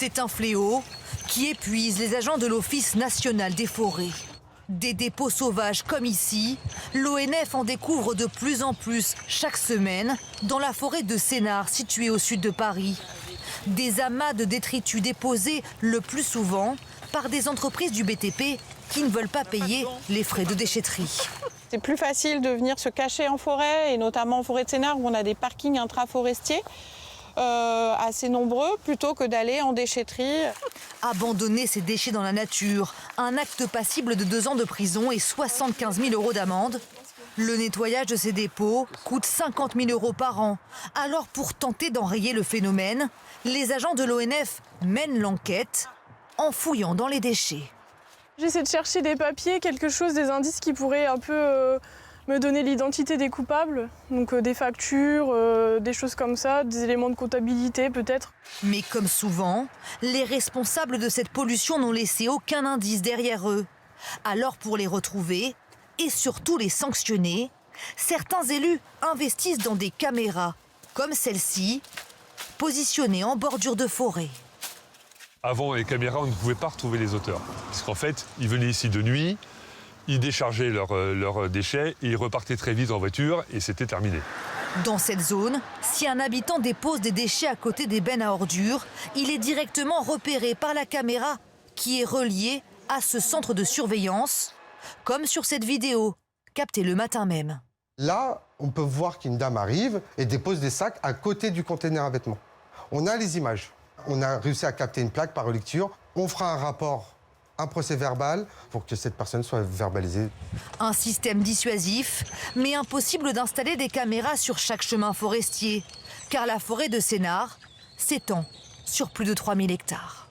C'est un fléau qui épuise les agents de l'Office national des forêts. Des dépôts sauvages comme ici, l'ONF en découvre de plus en plus chaque semaine dans la forêt de Sénart située au sud de Paris. Des amas de détritus déposés le plus souvent par des entreprises du BTP qui ne veulent pas payer les frais de déchetterie. C'est plus facile de venir se cacher en forêt, et notamment en forêt de Sénart où on a des parkings intraforestiers assez nombreux, plutôt que d'aller en déchetterie. Abandonner ces déchets dans la nature, un acte passible de 2 ans de prison et 75 000 € d'amende. Le nettoyage de ces dépôts coûte 50 000 € par an. Alors pour tenter d'enrayer le phénomène, les agents de l'ONF mènent l'enquête en fouillant dans les déchets. J'essaie de chercher des papiers, quelque chose, des indices qui pourraient un peu me donner l'identité des coupables. Donc des factures, des choses comme ça, des éléments de comptabilité peut-être. Mais comme souvent, les responsables de cette pollution n'ont laissé aucun indice derrière eux. Alors pour les retrouver et surtout les sanctionner, certains élus investissent dans des caméras, comme celle-ci, positionnées en bordure de forêt. Avant les caméras, on ne pouvait pas retrouver les auteurs. Parce qu'en fait, ils venaient ici de nuit, ils déchargeaient leurs déchets et ils repartaient très vite en voiture et c'était terminé. Dans cette zone, si un habitant dépose des déchets à côté des bennes à ordures, il est directement repéré par la caméra qui est reliée à ce centre de surveillance, comme sur cette vidéo, captée le matin même. Là, on peut voir qu'une dame arrive et dépose des sacs à côté du conteneur à vêtements. On a les images. On a réussi à capter une plaque par lecture. On fera un rapport, un procès-verbal pour que cette personne soit verbalisée. Un système dissuasif, mais impossible d'installer des caméras sur chaque chemin forestier, car la forêt de Sénart s'étend sur plus de 3000 hectares.